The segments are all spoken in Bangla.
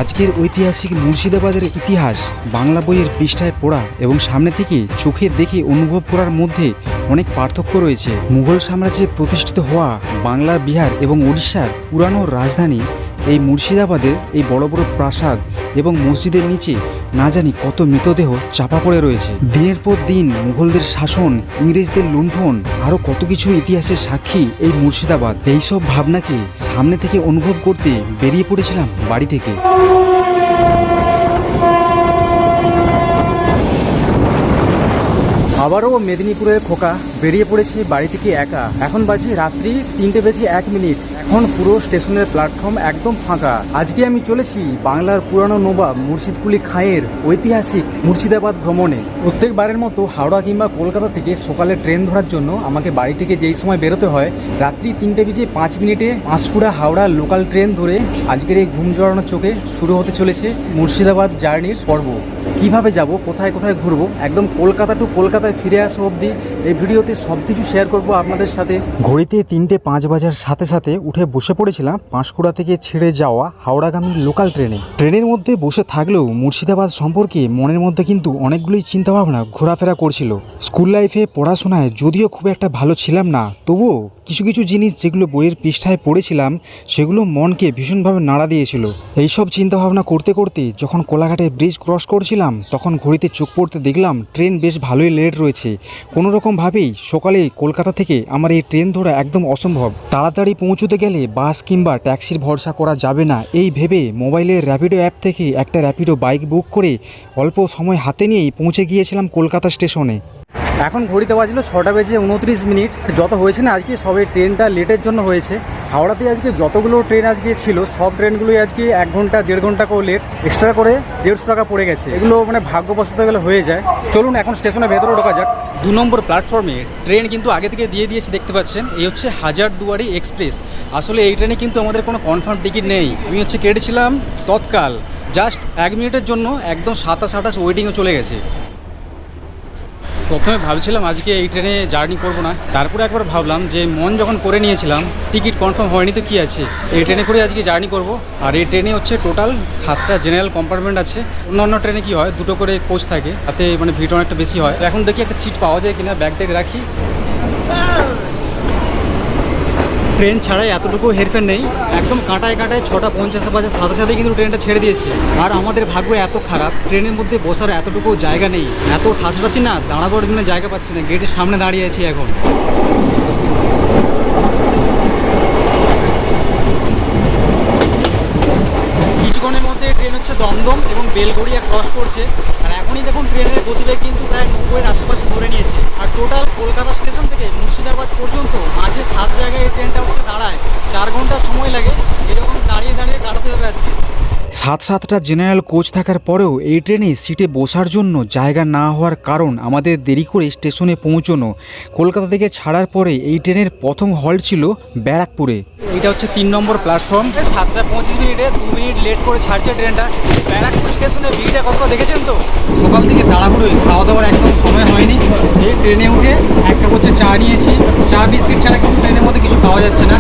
আজকের ঐতিহাসিক মুর্শিদাবাদের ইতিহাস বাংলা বইয়ের পৃষ্ঠায় পড়া এবং সামনে থেকে চোখে দেখে অনুভব করার মধ্যে অনেক পার্থক্য রয়েছে। মুঘল সাম্রাজ্যে প্রতিষ্ঠিত হওয়া বাংলা, বিহার এবং উড়িষ্যার পুরানো রাজধানী এই মুর্শিদাবাদের এই বড় বড় প্রাসাদ এবং মসজিদের নিচে না জানি কত মৃতদেহ চাপা পড়ে রয়েছে। দিনের পর দিন মুঘলদের শাসন, ইংরেজদের লুণ্ঠন, আরও কত কিছু ইতিহাসের সাক্ষী এই মুর্শিদাবাদ। এইসব ভাবনাকে সামনে থেকে অনুভব করতে বেরিয়ে পড়েছিলাম বাড়ি থেকে। আবারও মেদিনীপুরের খোকা বেরিয়ে পড়েছে বাড়ি থেকে একা। এখন বাজে রাত্রি 3:01। এখন পুরো স্টেশনের প্ল্যাটফর্ম একদম ফাঁকা। আজকে আমি চলেছি বাংলার পুরানো নবাব মুর্শিদ কুলি খাঁয়ের ঐতিহাসিক মুর্শিদাবাদ ভ্রমণে। প্রত্যেকবারের মতো হাওড়া কিংবা কলকাতা থেকে সকালে ট্রেন ধরার জন্য আমাকে বাড়ি থেকে যেই সময় বেরোতে হয় রাত্রি 3:05 পাঁশকুড়া হাওড়া লোকাল ট্রেন ধরে আজকের এই ঘুম জড়ানো চোখে শুরু হতে চলেছে মুর্শিদাবাদ জার্নির পর্ব। কিভাবে যাব, কোথায় কোথায় ঘুরবো, একদম কলকাতা টু কলকাতায় ফিরে আসা অবধি এই ভিডিওতে সব কিছু শেয়ার করবো আপনাদের সাথে। ঘড়িতে 3:05 বাজার সাথে সাথে উঠে বসে পড়েছিলাম পাঁশকুড়া থেকে ছেড়ে যাওয়া হাওড়াগামী লোকাল ট্রেনে। ট্রেনের মধ্যে বসে থাকলেও মুর্শিদাবাদ সম্পর্কে মনের মধ্যে কিন্তু অনেকগুলোই চিন্তাভাবনা ঘোরাফেরা করছিল। স্কুল লাইফে পড়াশোনায় যদিও খুব একটা ভালো ছিলাম না, তবুও কিছু কিছু জিনিস যেগুলো বইয়ের পৃষ্ঠায় পড়েছিলাম সেগুলো মনকে ভীষণভাবে নাড়া দিয়েছিল। এইসব চিন্তাভাবনা করতে করতে যখন কোলাঘাটে ব্রিজ ক্রস করছিলাম তখন ঘড়িতে চোখ পড়তে দেখলাম ট্রেন বেশ ভালোই লেট রয়েছে। কোনো রকমভাবেই সকালে কলকাতা থেকে আমার এই ট্রেন ধরা একদম অসম্ভব। তাড়াতাড়ি পৌঁছতে গেলে বাস কিংবা ট্যাক্সির ভরসা করা যাবে না, এই ভেবে মোবাইলের র্যাপিডো অ্যাপ থেকে একটা র্যাপিডো বাইক বুক করে অল্প সময় হাতে নিয়েই পৌঁছে গিয়েছিলাম কলকাতা স্টেশনে। এখন ঘড়িতে বাজলো 6:29। যত হয়েছে না আজকে সবে ট্রেনটা লেটের জন্য হয়েছে। হাওড়াতে আজকে যতগুলো ট্রেন আজকে ছিল সব ট্রেনগুলোই আজকে 1 ঘন্টা 1.5 ঘন্টা করে লেট, এক্সট্রা করে 150 টাকা পড়ে গেছে। এগুলো মানে ভাগ্যবশত গেলে হয়ে যায়। চলুন এখন স্টেশনের ভেতরে ঢোকা যাক। 2 নম্বর প্ল্যাটফর্মে ট্রেন কিন্তু আগে থেকে দিয়ে দিয়েছে, দেখতে পাচ্ছেন। এই হচ্ছে হাজারদুয়ারি এক্সপ্রেস। আসলে এই ট্রেনে কিন্তু আমাদের কোনো কনফার্ম টিকিট নেই। আমি কেটেছিলাম তৎকাল, জাস্ট 1 মিনিটের জন্য একদম 27-28 ওয়েটিংয়ে চলে গেছে। প্রথমে ভাবছিলাম আজকে এই ট্রেনে জার্নি করব না, তারপরে একবার ভাবলাম যে মন যখন করে নিয়েছিলাম টিকিট কনফার্ম হয়নি তো কী আছে, এই ট্রেনে করে আজকে জার্নি করব। আর এই ট্রেনে টোটাল 7টা জেনারেল কম্পার্টমেন্ট আছে। অন্যান্য ট্রেনে কি হয় 2টো করে কোচ থাকে, তাতে ভিড় অনেকটা বেশি হয়। এখন দেখি একটা সিট পাওয়া যায় কিনা, ব্যাগ ট্যাগ রাখি। ট্রেন ছাড়াই এতটুকু হেরফের নেই, একদম কাঁটায় কাঁটায় 6:50 বাজার সাথে সাথেই কিন্তু ট্রেনটা ছেড়ে দিয়েছে। আর আমাদের ভাগ্য এত খারাপ, ট্রেনের মধ্যে বসার এতটুকু জায়গা নেই। এত ঠাসঠাসি না, দাঁড়াবার জন্য জায়গা পাচ্ছি না। গেটের সামনে দাঁড়িয়ে আছি এখন। কিছুক্ষণের মধ্যে ট্রেন দমদম এবং বেলগড়িয়া ক্রস করছে। আর এখনই দেখুন ট্রেনের গতিবেগ কিন্তু প্রায় 90-এর আশেপাশে ধরে নিয়েছে। আর টোটাল কলকাতা স্টেশন থেকে মুর্শিদাবাদ পর্যন্ত মাঝে 7 জায়গায় এই ট্রেনটা দাঁড়ায়। 4 ঘন্টা সময় লাগে। এরকম দাঁড়িয়ে দাঁড়িয়ে কাটাতে হবে আজকে। 7টা জেনারেল কোচ থাকার পরেও এই ট্রেনে সিটে বসার জন্য জায়গা না হওয়ার কারণ আমাদের দেরি করে স্টেশনে পৌঁছানো। কলকাতা থেকে ছাড়ার পরে এই ট্রেনের প্রথম হল্ট ছিল ব্যারাকপুরে। এটা 3 নম্বর প্ল্যাটফর্ম। 7:25 2 মিনিট লেট করে ছাড়ছে ট্রেনটা। ব্যারাকপুর স্টেশনে ভিড়টা কতটা দেখেছেন তো। সকাল থেকে তাড়াহুড়োই, খাওয়া দাওয়ার একদম সময় হয়নি। এই ট্রেনে উঠে একটা হচ্ছে চা নিয়েছি। চা বিস্কিট ছাড়া কিন্তু ট্রেনের মধ্যে কিছু পাওয়া যাচ্ছে না।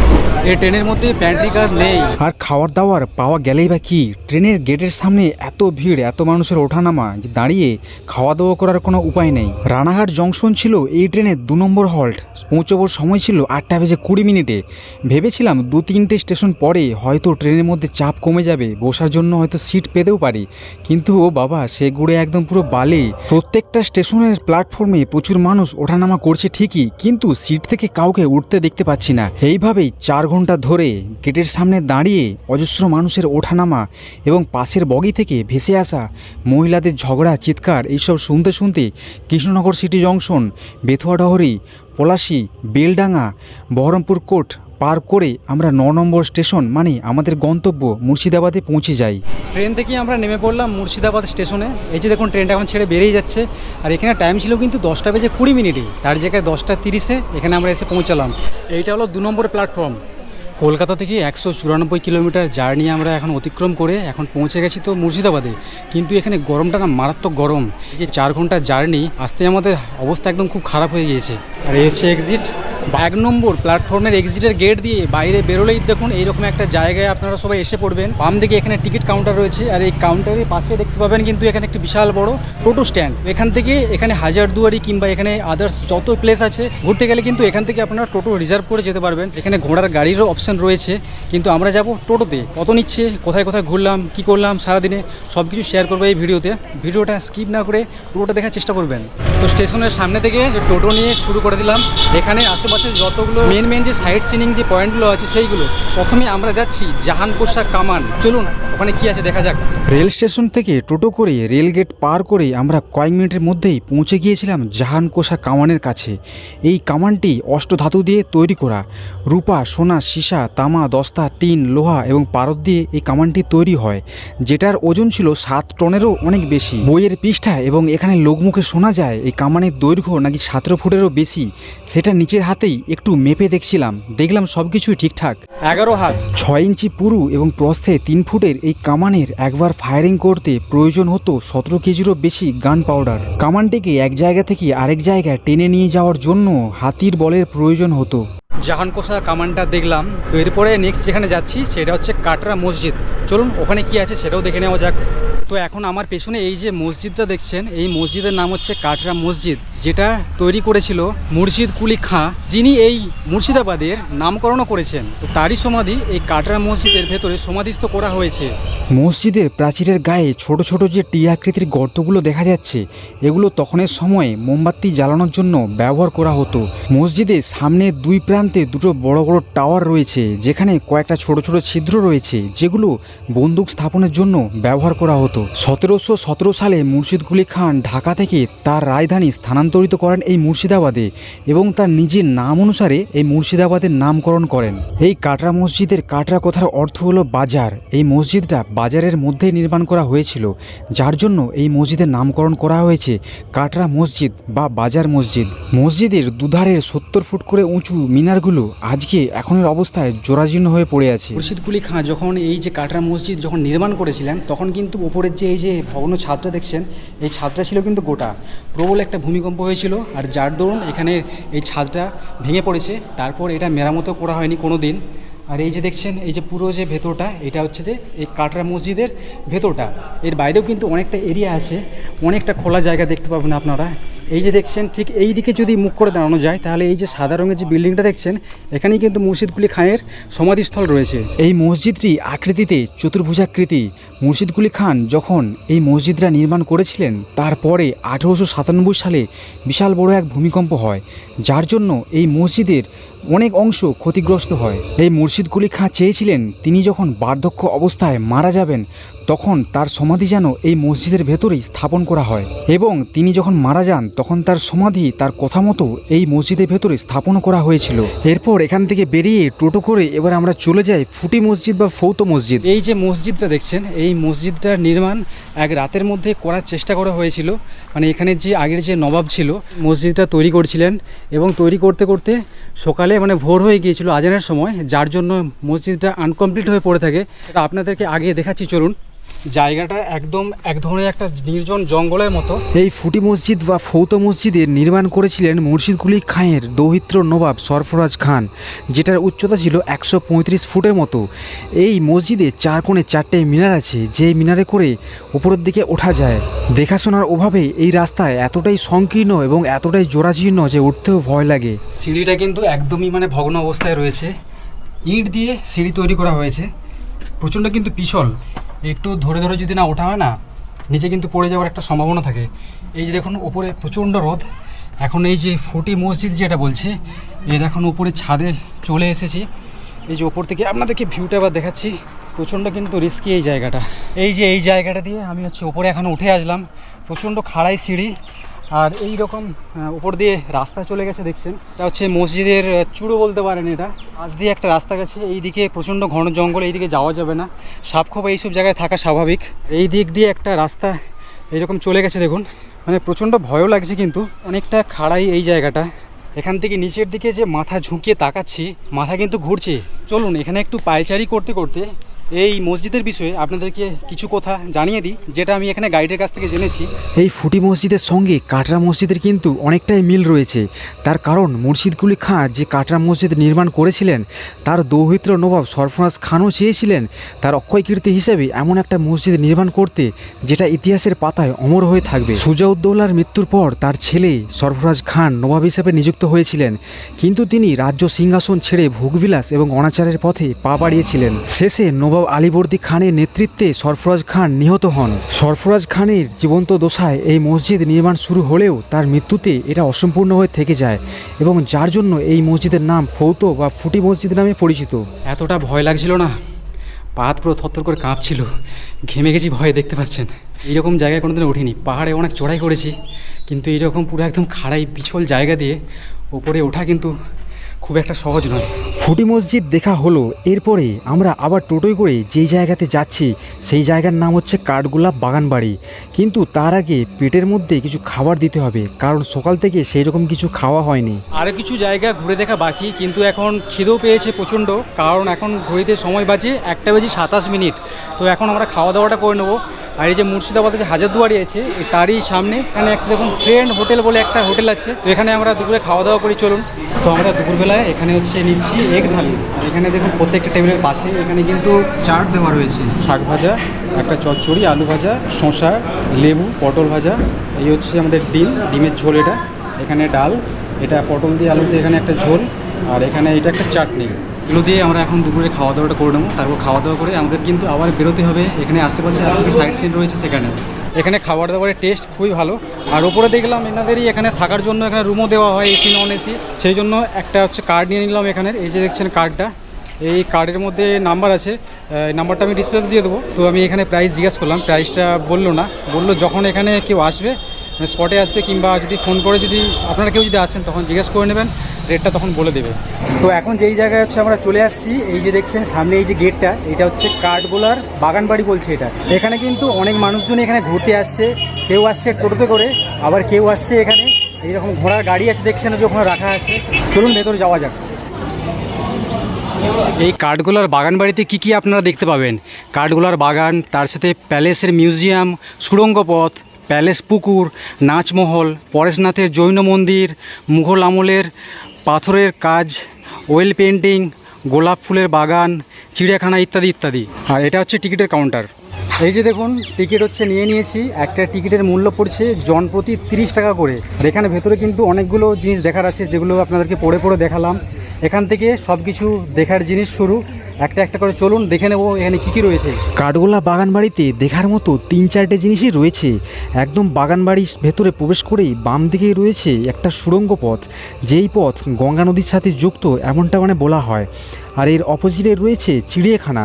এই ট্রেনের মধ্যে প্যান্ট্রি কার নেই। আর খাওয়ার দাওয়ার পাওয়া গেলেই বা কি, ট্রেনের গেটের সামনে এত ভিড়, এত মানুষের ওঠানামা যে দাঁড়িয়ে খাওয়া দাওয়া করার কোনো উপায় নেই। রানাঘাট জংশন ছিল এই ট্রেনের 2 নম্বর হল্ট। পৌঁছাবার সময় ছিল 8:20। ভেবেছিলাম 2-3টে স্টেশন পরে হয়তো ট্রেনের মধ্যে চাপ কমে যাবে, বসার জন্য হয়তো সিট পেতেও পারি। কিন্তু ও বাবা, সে গুড়ে একদম পুরো বালি। প্রত্যেকটা স্টেশনের প্ল্যাটফর্মে প্রচুর মানুষ ওঠানামা করছে ঠিকই, কিন্তু সিট থেকে কাউকে উঠতে দেখতে পাচ্ছি না। এইভাবেই 4 ঘন্টা ধরে গেটের সামনে দাঁড়িয়ে অজস্র মানুষের ওঠানামা এবং পাশের বগি থেকে ভেসে আসা মহিলাদের ঝগড়া, চিৎকার এইসব শুনতে শুনতে Krishnanagar City Junction, Bethuadahari, Palashi, Beldanga, Baharampur Court পার করে আমরা 9 নম্বর স্টেশন মানে আমাদের গন্তব্য মুর্শিদাবাদে পৌঁছে যাই। ট্রেন থেকে আমরা নেমে পড়লাম মুর্শিদাবাদ স্টেশনে। এই যে দেখুন ট্রেনটা এখন ছেড়ে বেরিয়ে যাচ্ছে। আর এখানে টাইম ছিল কিন্তু 10:20, তার জায়গায় 10:30 এখানে আমরা এসে পৌঁছালাম। এইটা হলো 2 নম্বর প্ল্যাটফর্ম। কলকাতা থেকে 194 কিলোমিটার জার্নি আমরা এখন অতিক্রম করে এখন পৌঁছে গেছি তো মুর্শিদাবাদে। কিন্তু এখানে গরমটা না মারাত্মক গরম। এই যে 4 ঘন্টার জার্নি আসতে আমাদের অবস্থা একদম খুব খারাপ হয়ে গিয়েছে। আর এই হচ্ছে এক্সিট, 1 নম্বর প্ল্যাটফর্মের এক্সিটের গেট দিয়ে বাইরে বেরোলেই দেখুন এইরকম একটা জায়গায় আপনারা সবাই এসে পড়বেন। বাম দিকে এখানে টিকিট কাউন্টার রয়েছে, আর এই কাউন্টারের পাশে দেখতে পাবেন কিন্তু এখানে একটি বিশাল বড় টোটো স্ট্যান্ড। এখান থেকে এখানে হাজারদুয়ারি কিংবা এখানে আদার্স যত প্লেস আছে ঘুরতে গেলে কিন্তু এখান থেকে আপনারা টোটো রিজার্ভ করে যেতে পারবেন। এখানে ঘোড়ার গাড়িরও অপশন রয়েছে, কিন্তু আমরা যাব টোটোতে। কত নিচ্ছে, কোথায় কোথায় ঘুরলাম, কি করলাম সারাদিনে সব কিছু শেয়ার করবো এই ভিডিওতে। ভিডিওটা স্কিপ না করে পুরোটা দেখার চেষ্টা করবেন। তো স্টেশনের সামনে থেকে টোটো নিয়ে শুরু করে দিলাম। এখানে আশেপাশে যতগুলো মেন যে সাইট সিনিং যে পয়েন্টগুলো আছে সেইগুলো। প্রথমে আমরা যাচ্ছি জাহানকোষা কামান। চলুন ওখানে কি আছে দেখা যাক। রেল স্টেশন থেকে টোটো করে রেল গেট পার করে আমরা কয়েক মিনিটের মধ্যেই পৌঁছে গিয়েছিলাম জাহানকোষা কামানের কাছে। এই কামানটি অষ্টধাতু দিয়ে তৈরি করা। রূপা, সোনা, সীসা, তামা, দস্তা, টিন, লোহা এবং পারদ দিয়ে এই কামানটি তৈরি হয়, যেটার ওজন ছিল 7 টনেরও অনেক বেশি। বইয়ের পৃষ্ঠা এবং এখানে লোকমুখে শোনা যায় এই কামানের দৈর্ঘ্য নাকি 17 ফুটেরও বেশি। সেটা নিচের হাতেই একটু মেপে দেখলাম সব কিছুই ঠিকঠাক। 11 হাত 6 ইঞ্চি পুরু এবং প্রস্থে 3 ফুটের এই কামানের একবার ফায়ারিং করতে প্রয়োজন হতো 17 কেজিরও বেশি গান পাউডার। কামানটিকে এক জায়গা থেকে আরেক জায়গায় টেনে নিয়ে যাওয়ার জন্য হাতির বলের প্রয়োজন হতো। জাহানকোষা কামানটা দেখলাম। তো এরপরে নেক্সট যেখানে যাচ্ছি সেটা হচ্ছে কাটরা মসজিদ। চলুন ওখানে কি আছে সেটাও দেখে নেওয়া যাক। তো এখন আমার পেছনে এই যে মসজিদটা দেখছেন, এই মসজিদের নাম হচ্ছে কাটরা মসজিদ, যেটা তৈরি করেছিল মুর্শিদ কুলি খাঁ, যিনি এই মুর্শিদাবাদের নামকরণও করেছেন। তো তারই সমাধি এই কাটরা মসজিদের ভেতরে সমাধিস্থ করা হয়েছে। মসজিদের প্রাচীরের গায়ে ছোট ছোট যে টি আকৃতির গর্তগুলো দেখা যাচ্ছে, এগুলো তখনের সময়ে মোমবাতি জ্বালানোর জন্য ব্যবহার করা হতো। মসজিদের সামনে 2 প্রান্তে দুটো বড় বড় টাওয়ার রয়েছে, যেখানে কয়েকটা ছোট ছোট ছিদ্র রয়েছে, যেগুলো বন্দুক স্থাপনের জন্য ব্যবহার করা হতো। 1717 সালে মুর্শিদ কুলি খান ঢাকা থেকে তার রাজধানী স্থানান্তরিত করেন এই মুর্শিদাবাদে এবং তার নিজের নাম অনুসারে এই মুর্শিদাবাদের নামকরণ করেন। এই কাটরা মসজিদের কাটরা কথার অর্থ হলো বাজার। এই মসজিদটা বাজারের মধ্যে নির্মাণ করা হয়েছিল, যার জন্য এই মসজিদের নামকরণ করা হয়েছে কাটরা মসজিদ বা বাজার মসজিদ। মসজিদের দুধারের 70 ফুট করে উঁচু মিনারগুলো আজকে এখনের অবস্থায় জরাজীর্ণ হয়ে পড়ে আছে। মুর্শিদ কুলি খাঁ যখন এই যে কাটরা মসজিদ যখন নির্মাণ করেছিলেন, তখন কিন্তু উপরের যে এই যে ভগ্ন ছাদটা দেখছেন, এই ছাদটা ছিল কিন্তু গোটা। প্রবল একটা ভূমিকম্প হয়েছিল, আর যার দরুন এখানে এই ছাদটা ভেঙে পড়েছে। তারপর এটা মেরামতও করা হয়নি কোনো দিন। আর এই যে দেখছেন এই যে পুরো যে ভেতরটা, এটা হচ্ছে যে এই কাটরা মসজিদের ভেতরটা। এর বাইরেও কিন্তু অনেকটা এরিয়া আছে, অনেকটা খোলা জায়গা দেখতে পাবেন আপনারা। এই যে দেখছেন ঠিক এই দিকে যদি মুখ করে দাঁড়ানো যায়, তাহলে এই যে সাদা রঙের যে বিল্ডিংটা দেখছেন, এখানেই কিন্তু মুর্শিদ কুলি খাঁয়ের সমাধিস্থল রয়েছে। এই মসজিদটি আকৃতিতে চতুর্ভুজাকৃতি। মুর্শিদ কুলি খান যখন এই মসজিদটা নির্মাণ করেছিলেন, তারপরে 1897 সালে বিশাল বড় এক ভূমিকম্প হয়, যার জন্য এই মসজিদের অনেক অংশ ক্ষতিগ্রস্ত হয়। এই মুর্শিদ কুলি খাঁ চেয়েছিলেন তিনি যখন বার্ধক্য অবস্থায় মারা যাবেন, তখন তার সমাধি যেন এই মসজিদের ভেতরেই স্থাপন করা হয়, এবং তিনি যখন মারা যান তখন তার সমাধি তার কথা মতো এই মসজিদের ভেতরে স্থাপন করা হয়েছিল। এরপর এখান থেকে বেরিয়ে টোটো করে এবার আমরা চলে যাই ফুটি মসজিদ বা ফৌত মসজিদ। এই যে মসজিদটা দেখছেন, এই মসজিদটার নির্মাণ এক রাতের মধ্যে করার চেষ্টা করা হয়েছিল। মানে এখানে যে আগের যে নবাব ছিল, মসজিদটা তৈরি করছিলেন, এবং তৈরি করতে করতে সকালে মানে ভোর হয়ে গিয়েছিল আজানের সময়, যার জন্য মসজিদটা আনকমপ্লিট হয়ে পড়ে থাকে। এটা আপনাদেরকে আগে দেখাচ্ছি, চলুন। জায়গাটা একদম এক ধরনের একটা নির্জন জঙ্গলের মতো। এই ফুটি মসজিদ বা ফৌত মসজিদের নির্মাণ করেছিলেন মুর্শিদ কুলি খাঁয়ের দৌহিত্র নবাব সরফরাজ খান, যেটার উচ্চতা ছিল 135 ফুটের মতো। এই মসজিদে 4 কোণে 4টে মিনার আছে, যে মিনারে করে উপরের দিকে ওঠা যায়। দেখাশোনার অভাবে এই রাস্তায় এতটাই সংকীর্ণ এবং এতটাই জরাজীর্ণ যে উঠতেও ভয় লাগে। সিঁড়িটা কিন্তু একদমই মানে ভগ্ন অবস্থায় রয়েছে। ইট দিয়ে সিঁড়ি তৈরি করা হয়েছে, প্রচণ্ড কিন্তু পিছল। একটু ধরে ধরে যদি না ওঠা হয় না, নিচে কিন্তু পড়ে যাওয়ার একটা সম্ভাবনা থাকে। এই যে দেখুন উপরে প্রচণ্ড রোদ। এখন এই যে ফুটি মসজিদ যেটা বলছে, এর এখন উপরে ছাদে চলে এসেছি। এই যে ওপর থেকে আপনাদেরকে ভিউটা আবার দেখাচ্ছি। প্রচণ্ড কিন্তু রিস্কি এই জায়গাটা। এই যে এই জায়গাটা দিয়ে আমি হচ্ছে ওপরে এখন উঠে আসলাম। প্রচণ্ড খাড়াই সিঁড়ি, আর এই রকম উপর দিয়ে রাস্তা চলে গেছে দেখছেন। এটা হচ্ছে মসজিদের চূড়ো বলতে পারেন। এটা পাশ দিয়ে একটা রাস্তা গেছে, এই দিকে প্রচণ্ড ঘন জঙ্গল, এই দিকে যাওয়া যাবে না, সাপখোপ এইসব জায়গায় থাকা স্বাভাবিক। এই দিক দিয়ে একটা রাস্তা এইরকম চলে গেছে দেখুন। মানে প্রচণ্ড ভয়ও লাগছে, কিন্তু অনেকটা খাড়াই এই জায়গাটা। এখান থেকে নিচের দিকে যে মাথা ঝুঁকিয়ে তাকাচ্ছি, মাথা কিন্তু ঘুরছে। চলুন এখানে একটু পায়চারি করতে করতে এই মসজিদের বিষয়ে আপনাদেরকে কিছু কথা জানিয়ে দিই, যেটা আমি এখানে গাইডের কাছ থেকে জেনেছি। এই ফুটি মসজিদের সঙ্গে কাটরা মসজিদের কিন্তু অনেকটাই মিল রয়েছে। তার কারণ মুর্শিদ কুলি খাঁ যে কাটরা মসজিদ নির্মাণ করেছিলেন, তার দৌহিত্র নবাব সরফরাজ খানও চেয়েছিলেন তার অক্ষয় কীর্তি হিসেবে এমন একটা মসজিদ নির্মাণ করতে, যেটা ইতিহাসের পাতায় অমর হয়ে থাকবে। সুজাউদ্দৌলার মৃত্যুর পর তার ছেলে সরফরাজ খান নবাব হিসেবে নিযুক্ত হয়েছিলেন, কিন্তু তিনি রাজ্য সিংহাসন ছেড়ে ভোগবিলাস এবং অনাচারের পথে পা বাড়িয়েছিলেন। শেষে নবাব আলীবর্দী খানের নেতৃত্বে সরফরাজ খান নিহত হন। সরফরাজ খানের জীবন্ত দশায় এই মসজিদ নির্মাণ শুরু হলেও তার মৃত্যুতে এটা অসম্পূর্ণ হয়ে থেকে যায়, এবং যার জন্য এই মসজিদের নাম ফৌতো বা ফুটি মসজিদ নামে পরিচিত। এতটা ভয় লাগছিল না, পা হাত পুরো থরথর করে কাঁপছিল, ঘেমে গেছি ভয়ে, দেখতে পাচ্ছেন। এইরকম জায়গায় কোনোদিন উঠিনি, পাহাড়ে অনেক চড়াই করেছি, কিন্তু এইরকম পুরো একদম খাড়াই পিছল জায়গা দিয়ে ওপরে ওঠা কিন্তু খুব একটা সহজ নয়। ফুটি মসজিদ দেখা হলো, এরপরে আমরা আবার টোটোয় করে যেই জায়গাতে যাচ্ছি সেই জায়গার নাম হচ্ছে কাঠগোলাপ বাগানবাড়ি। কিন্তু তার আগে পেটের মধ্যে কিছু খাবার দিতে হবে, কারণ সকাল থেকে সেই রকম কিছু খাওয়া হয়নি। আরও কিছু জায়গা ঘুরে দেখা বাকি, কিন্তু এখন খিদেও পেয়েছে প্রচণ্ড, কারণ এখন ঘড়িতে সময় বাজে 1:27। তো এখন আমরা খাওয়া দাওয়াটা করে নেবো। আর এই যে মুর্শিদাবাদে যে হাজারদুয়ারি আছে, তারই সামনে এখানে একটা দেখুন ফ্রেন্ড হোটেল বলে একটা হোটেল আছে, তো এখানে আমরা দুপুরে খাওয়া দাওয়া করি। চলুন, তো আমরা দুপুরবেলায় এখানে হচ্ছে নিচ্ছি এগ থালি। এখানে দেখুন প্রত্যেকটা টেবিলের পাশে এখানে কিন্তু চাট দেওয়া রয়েছে, শাক ভাজা, একটা চচ্চড়ি, আলু ভাজা, শসা, লেবু, পটল ভাজা, এই হচ্ছে আমাদের ডিমের ঝোল, এটা এখানে ডাল, এটা পটল দিয়ে আলু দিয়ে এখানে একটা ঝোল, আর এখানে এটা একটা চাটনি। এগুলো দিয়ে আমরা এখন দুপুরে খাওয়া দাওয়াটা করে নেবো। তারপর খাওয়া দাওয়া করে আমাদের কিন্তু আবার বেরোতে হবে। এখানে আশেপাশে আর কি সাইড সিন রয়েছে সেখানে। এখানে খাবার দাবারের টেস্ট খুবই ভালো। আর ওপরে দেখলাম এনাদেরই এখানে থাকার জন্য এখানে রুমও দেওয়া হয়, এসি নন এসি। সেই জন্য একটা হচ্ছে কার্ড নিয়ে নিলাম এখানের। এই যে দেখছেন কার্ডটা, এই কার্ডের মধ্যে নাম্বার আছে, এই নাম্বারটা আমি ডিসপ্লেতে দিয়ে দেবো। তো আমি এখানে প্রাইস জিজ্ঞাসা করলাম, প্রাইসটা বললো না, বললো যখন এখানে কেউ আসবে, স্পটে আসবে, কিংবা যদি ফোন করে যদি আপনারা কেউ যদি আসেন তখন জিজ্ঞেস করে নেবেন, রেটটা তখন বলে দেবে। তো এখন যেই জায়গায় হচ্ছে আমরা চলে আসছি, এই যে দেখছেন সামনে এই যে গেটটা, এটা হচ্ছে কাঠগোলার বাগানবাড়ি বলছে এটা। এখানে কিন্তু অনেক মানুষজন এখানে ঘুরতে আসছে, কেউ আসছে টোটোতে করে, আবার কেউ আসছে এখানে এইরকম ঘোড়ার গাড়ি আছে, দেখছেন যে ওখানে রাখা আছে। চলুন ভেতরে যাওয়া যাক। এই কাঠগোলার বাগান বাড়িতে কী আপনারা দেখতে পাবেন, কাঠগোলার বাগান, তার সাথে প্যালেসের মিউজিয়াম, সুড়ঙ্গ পথ, প্যালেস পুকুর, নাচমহল, পরেশনাথের জৈন মন্দির, মুঘল আমলের পাথরের কাজ, ওয়েল পেন্টিং, গোলাপ ফুলের বাগান, চিড়িয়াখানা ইত্যাদি ইত্যাদি। আর এটা হচ্ছে টিকিটের কাউন্টার। এই যে দেখুন টিকিট হচ্ছে নিয়ে নিয়েছি। একটা টিকিটের মূল্য পড়ছে জনপ্রতি 30 টাকা করে। আর এখানে ভেতরে কিন্তু অনেকগুলো জিনিস দেখার আছে, যেগুলো আপনাদেরকে পড়ে দেখালাম। এখান থেকে সব কিছু দেখার জিনিস শুরু, একটা একটা করে চলুন দেখে নেবো এখানে কী কী রয়েছে। কাঠগোলা বাগান বাড়িতে দেখার মতো 3-4টে জিনিসই রয়েছে। একদম বাগান বাড়ির ভেতরে প্রবেশ করেই বাম দিকেই রয়েছে একটা সুড়ঙ্গ পথ, যেই পথ গঙ্গা নদীর সাথে যুক্ত এমনটা বলা হয়। আর এর অপোজিটে রয়েছে চিড়িয়াখানা,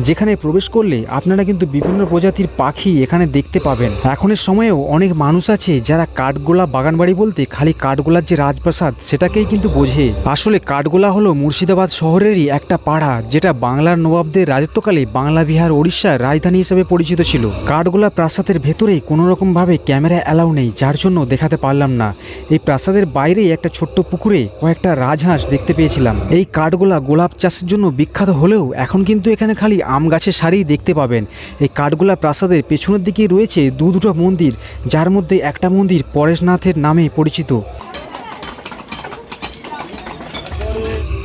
যেখানে প্রবেশ করলে আপনারা কিন্তু বিভিন্ন প্রজাতির পাখি এখানে দেখতে পাবেন। এখনের সময়েও অনেক মানুষ আছে যারা কাঠগোলা বাগানবাড়ি বলতে খালি কাঠগোলার যে রাজপ্রাসাদ সেটাকেই কিন্তু বোঝে। আসলে কাঠগোলা হলো মুর্শিদাবাদ শহরেরই একটা পাড়া, যেটা বাংলার নবাবদের রাজত্বকালে বাংলা বিহার ওড়িশার রাজধানী হিসেবে পরিচিত ছিল। কাঠগোলা প্রাসাদের ভেতরে কোনো রকমভাবে ক্যামেরা অ্যালাউ নেই, যার জন্য দেখাতে পারলাম না। এই প্রাসাদের বাইরেই একটা ছোট্ট পুকুরে কয়েকটা রাজহাঁস দেখতে পেয়েছিলাম। এই কাঠগোলা গোলাপ চাষের জন্য বিখ্যাত হলেও এখন কিন্তু এখানে খালি আম গাছের সারি দেখতে পাবেন। এই কাঠগোলা প্রাসাদের পেছনের দিকে রয়েছে দুটো মন্দির, যার মধ্যে একটা মন্দির পরেশনাথের নামে পরিচিত।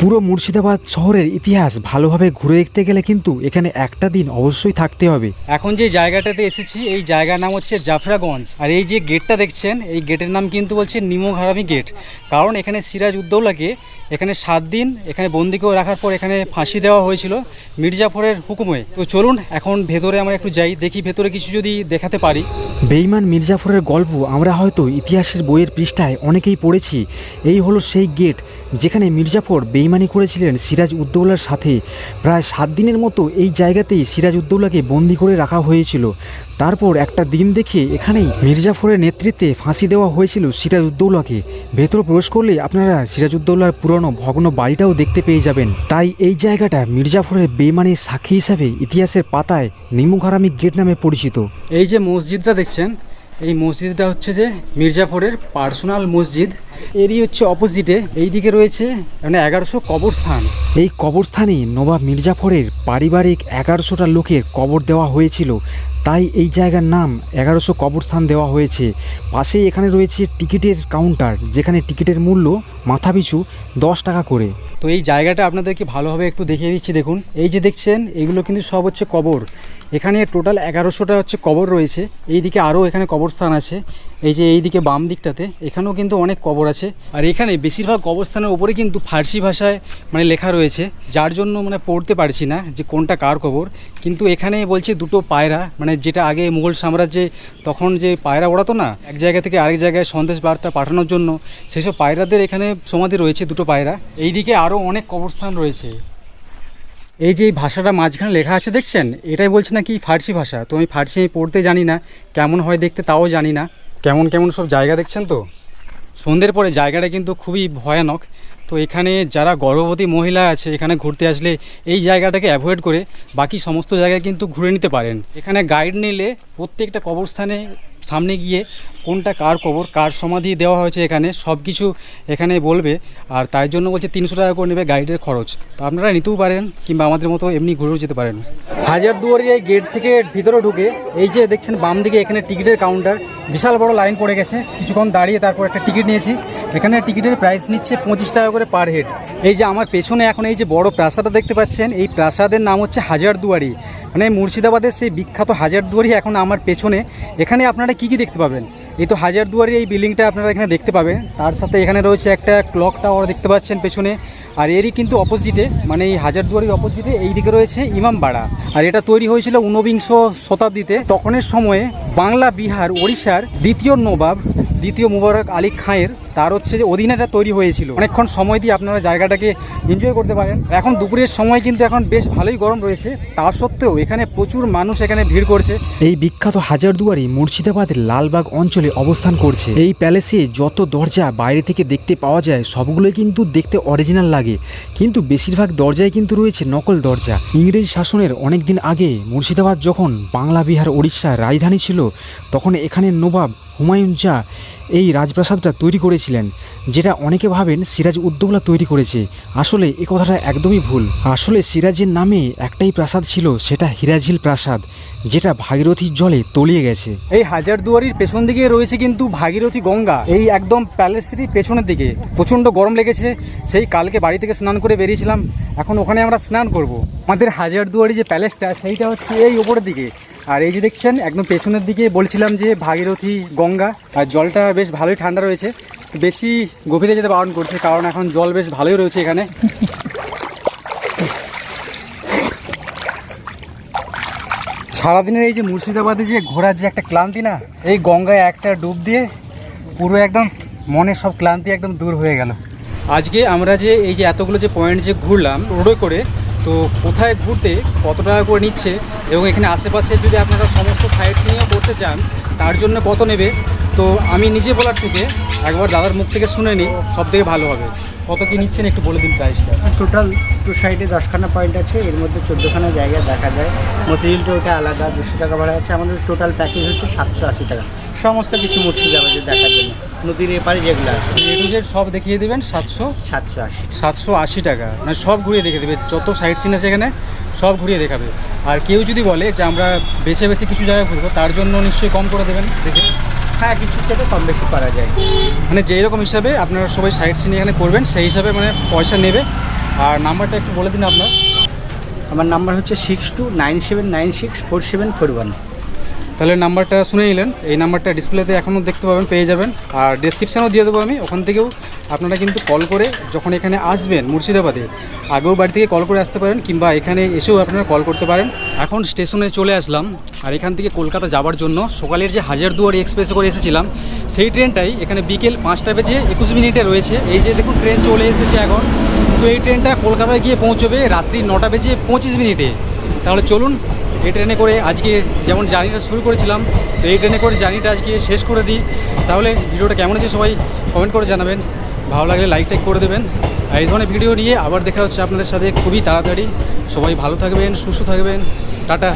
পুরো মুর্শিদাবাদ শহরের ইতিহাস ভালোভাবে ঘুরে দেখতে গেলে কিন্তু এখানে একটা দিন অবশ্যই থাকতে হবে। এখন যে জায়গাটাতে এসেছি এই জায়গার নাম হচ্ছে জাফরাগঞ্জ। আর এই যে গেটটা দেখছেন, এই গেটের নাম কিন্তু বলছে নিমক-হারামি গেট, কারণ এখানে সিরাজ উদ্দৌলাকে এখানে 7 দিন এখানে বন্দি করে রাখার পর এখানে ফাঁসি দেওয়া হয়েছিল মির্জাফরের হুকুমে। তো চলুন এখন ভেতরে আমরা একটু যাই, দেখি ভেতরে কিছু যদি দেখাতে পারি। বেঈমান মির্জাফরের গল্প আমরা হয়তো ইতিহাসের বইয়ের পৃষ্ঠায় অনেকেই পড়েছি। এই হলো সেই গেট যেখানে মির্জাফর বেঈমানি করেছিলেন সিরাজ উদ্দৌলার সাথে। প্রায় 7 দিনের মতো এই জায়গাতেই সিরাজ উদ্দৌলাকে বন্দি করে রাখা হয়েছিল। তারপর একটা দিন দেখে এখানেই মির্জাফরের নেতৃত্বে ফাঁসি দেওয়া হয়েছিল সিরাজ উদ্দৌলাকে। ভেতরে প্রবেশ করলে আপনারা সিরাজ উদ্দৌলার পুরনো ভগ্ন বাড়িটাও দেখতে পেয়ে যাবেন। তাই এই জায়গাটা মির্জাফরের বেঈমানির সাক্ষী হিসাবে ইতিহাসের পাতায় নিমক-হারামি গেট নামে পরিচিত। এই যে মসজিদটা দেখছেন, এই মসজিদটা হচ্ছে যে মির্জাফরের পার্সোনাল মসজিদ। এরই হচ্ছে অপোজিটে এইদিকে রয়েছে মানে 1100 কবরস্থান। এই কবরস্থানে নবাব মির্জাফরের পারিবারিক 1100টা লোকের কবর দেওয়া হয়েছিল, তাই এই জায়গার নাম 1100 কবরস্থান দেওয়া হয়েছে। পাশেই এখানে রয়েছে টিকিটের কাউন্টার, যেখানে টিকিটের মূল্য মাথাপিছু 10 টাকা করে। তো এই জায়গাটা আপনাদেরকে ভালোভাবে একটু দেখিয়ে দিচ্ছি। দেখুন এই যে দেখছেন এইগুলো কিন্তু সব হচ্ছে কবর। এখানে টোটাল 1100টা হচ্ছে কবর রয়েছে। এইদিকে আরও এখানে কবরস্থান আছে, এই যে এইদিকে বাম দিকটাতে এখানেও কিন্তু অনেক কবর আছে। আর এখানে বেশিরভাগ কবরস্থানের ওপরে কিন্তু ফার্সি ভাষায় মানে লেখা রয়েছে, যার জন্য মানে পড়তে পারছি না যে কোনটা কার কবর। কিন্তু এখানে বলছে দুটো পায়রা, মানে যেটা আগে মুঘল সাম্রাজ্যে তখন যে পায়রা ওড়াতো না এক জায়গা থেকে আরেক জায়গায় সন্দেশ বার্তা পাঠানোর জন্য, সেসব পায়রাদের এখানে সমাধি রয়েছে দুটো পায়রা। এইদিকে আরও অনেক কবরস্থান রয়েছে। এই যে এই ভাষাটা মাঝখানে লেখা আছে দেখছেন, এটাই বলছে না কি ফার্সি ভাষা। তো আমি ফার্সি পড়তে জানি না, কেমন হয় দেখতে তাও জানি না। কেমন কেমন সব জায়গা দেখছেন। তো সন্ধ্যের পরে জায়গাটা কিন্তু খুবই ভয়ানক। তো এখানে যারা গর্ভবতী মহিলা আছে এখানে ঘুরতে আসলে এই জায়গাটাকে অ্যাভয়েড করে বাকি সমস্ত জায়গায় কিন্তু ঘুরে নিতে পারেন। এখানে গাইড নিলে প্রত্যেকটা কবরস্থানে সামনে গিয়ে কোনটা কার কবর, কার সমাধি দেওয়া হয়েছে এখানে সব কিছু এখানে বলবে। আর তার জন্য বলছে 300 টাকা করে নেবে গাইডের খরচ। তো আপনারা নিতেও পারেন কিংবা আমাদের মতো এমনি ঘুরেও যেতে পারেন। হাজারদুয়ারির এই গেট থেকে ভিতরে ঢুকে এই যে দেখছেন বাম দিকে এখানে টিকিটের কাউন্টার, বিশাল বড় লাইন পড়ে গেছে। কিছুক্ষণ দাঁড়িয়ে তারপর একটা টিকিট নিয়েছি। এখানে টিকিটের প্রাইস নিচ্ছে 25 টাকা করে পার হেড। এই যে আমার পেছনে এখন এই যে বড় প্রাসাদটা দেখতে পাচ্ছেন, এই প্রাসাদের নাম হচ্ছে হাজারদুয়ারি, মানে মুর্শিদাবাদের সেই বিখ্যাত হাজারদুয়ারি এখন আমার পেছনে। এখানে আপনারা কি কি দেখতে পাবেন, এই তো হাজারদুয়ারি এই বিল্ডিংটা আপনারা এখানে দেখতে পাবেন। তার সাথে এখানে রয়েছে একটা ক্লক টাওয়ার দেখতে পাচ্ছেন পেছনে। আর এরই কিন্তু অপোজিটে, মানে এই হাজারদুয়ারির অপোজিটে এইদিকে রয়েছে ইমামবাড়া। আর এটা তৈরি হয়েছিল 19বিংশ শতাব্দীতে। তখনের সময়ে বাংলা, বিহার, ওড়িশার দ্বিতীয় মুবারক আলী খাঁয়ের তার হচ্ছে যে অধীনে এটা তৈরি হয়েছিল। অনেকক্ষণ সময় দিয়ে আপনারা জায়গাটাকে এনজয় করতে পারেন। এখন দুপুরের সময় কিন্তু এখন বেশ ভালোই গরম রয়েছে, তা সত্ত্বেও এখানে প্রচুর মানুষ এখানে ভিড় করছে। এই বিখ্যাত হাজারদুয়ারি মুর্শিদাবাদের লালবাগ অঞ্চলে অবস্থান করছে। এই প্যালেসে যত দরজা বাইরে থেকে দেখতে পাওয়া যায় সবগুলোই কিন্তু দেখতে অরিজিনাল লাগে, কিন্তু বেশিরভাগ দরজায় কিন্তু রয়েছে নকল দরজা। ইংরেজ শাসনের অনেক দিন আগে মুর্শিদাবাদ যখন বাংলা, বিহার, ওড়িশার রাজধানী ছিল, তখন এখানে নবাব হুমায়ুন শাহ এই রাজপ্রাসাদটা তৈরি করেছিলেন, যেটা অনেকে ভাবেন সিরাজ উদ্দৌলা তৈরি করেছে। আসলে এই কথাটা একদমই ভুল। আসলে সিরাজের নামে একটাই প্রাসাদ ছিল, সেটা হিরাঝিল প্রাসাদ, যেটা ভাগীরথীর জলে তলিয়ে গেছে। এই হাজারদুয়ারির পেছন দিকে রয়েছে কিন্তু ভাগীরথী গঙ্গা, এই একদম প্যালেসেরই পেছনের দিকে। প্রচণ্ড গরম লেগেছে, সেই কালকে বাড়ি থেকে স্নান করে বেরিয়েছিলাম, এখন ওখানে আমরা স্নান করব। আমাদের হাজারদুয়ারি যে প্যালেসটা সেইটা হচ্ছে এই ওপরের দিকে। আর এই যে দেখছেন একদম পেছনের দিকে বলছিলাম যে ভাগীরথী গঙ্গা, আর জলটা বেশ ভালোই ঠান্ডা রয়েছে। বেশি গভীরে যেতে বারণ করছে, কারণ এখন জল বেশ ভালোই রয়েছে এখানে। সারাদিনের এই যে মুর্শিদাবাদে যে ঘোরার যে একটা ক্লান্তি না, এই গঙ্গায় একটা ডুব দিয়ে পুরো একদম মনের সব ক্লান্তি একদম দূর হয়ে গেল। আজকে আমরা যে এই যে এতগুলো যে পয়েন্ট যে ঘুরলাম রোডে করে, তো কোথায় ঘুরতে কত টাকা করে নিচ্ছে এবং এখানে আশেপাশে যদি আপনারা সমস্ত সাইট সিইংও করতে চান তার জন্য কত নেবে, তো আমি নিজে বলার থেকে একবার দাদার মুখ থেকে শুনে নিই, সব থেকে ভালো হবে। কত কি নিচ্ছেন একটু বলে দিন প্রাইসটা। টোটাল টু সাইডে 10খানা পয়েন্ট আছে, এর মধ্যে 14খানা জায়গা দেখা যায়। মতিঝিলটা ওটা আলাদা 200 টাকা ভাড়া আছে। আমাদের টোটাল প্যাকেজ হচ্ছে 780 টাকা, সমস্ত কিছু মুর্শিদাবাদে দেখার জন্য। নদীর এপারে যেগুলো আছে এগুলো সব দেখিয়ে দেবেন 780 টাকা, মানে সব ঘুরিয়ে দেখে দেবে। যত সাইট সিন আছে এখানে সব ঘুরিয়ে দেখাবে। আর কেউ যদি বলে যে আমরা বেছে বেছে কিছু জায়গায় ঘুরবো, তার জন্য নিশ্চয়ই কম করে দেবেন দেখে। হ্যাঁ, কিছু সেটা কম বেশি করা যায়, মানে যেই রকম হিসাবে আপনারা সবাই সাইট সিন এখানে করবেন সেই হিসাবে মানে পয়সা নেবে। আর নাম্বারটা একটু বলে দিন আপনার। আমার নাম্বার হচ্ছে 6297964741। তাহলে নাম্বারটা শুনে নিলেন, এই নাম্বারটা ডিসপ্লেতে এখনও দেখতে পাবেন, পেয়ে যাবেন। আর ডেসক্রিপশানও দিয়ে দেবো আমি, ওখান থেকেও আপনারা কিন্তু কল করে যখন এখানে আসবেন মুর্শিদাবাদে, আগেও বাড়ি থেকে কল করে আসতে পারেন কিংবা এখানে এসেও আপনারা কল করতে পারেন। এখন স্টেশনে চলে আসলাম, আর এখান থেকে কলকাতা যাওয়ার জন্য সকালের যে হাজারদুয়ারি এক্সপ্রেসে করে এসেছিলাম সেই ট্রেনটাই এখানে বিকেল 5টা বেজে 21 মিনিটে রয়েছে। এই যে দেখুন ট্রেন চলে এসেছে এখন। তো এই ট্রেনটা কলকাতায় গিয়ে পৌঁছবে রাত্রি 9টা বেজে 25 মিনিটে। তাহলে চলুন এই ট্রেনে করে আজকে যেমন জার্নিটা শুরু করেছিলাম, তো এই ট্রেনে করে জার্নিটা আজকে শেষ করে দিই। তাহলে ভিডিওটা কেমন হয়েছে সবাই কমেন্ট করে জানাবেন, ভালো লাগলে লাইক টাইক করে দেবেন। আর এই ধরনের ভিডিও নিয়ে আবার দেখা হচ্ছে আপনাদের সাথে খুবই তাড়াতাড়ি। সবাই ভালো থাকবেন, সুস্থ থাকবেন, টাটা।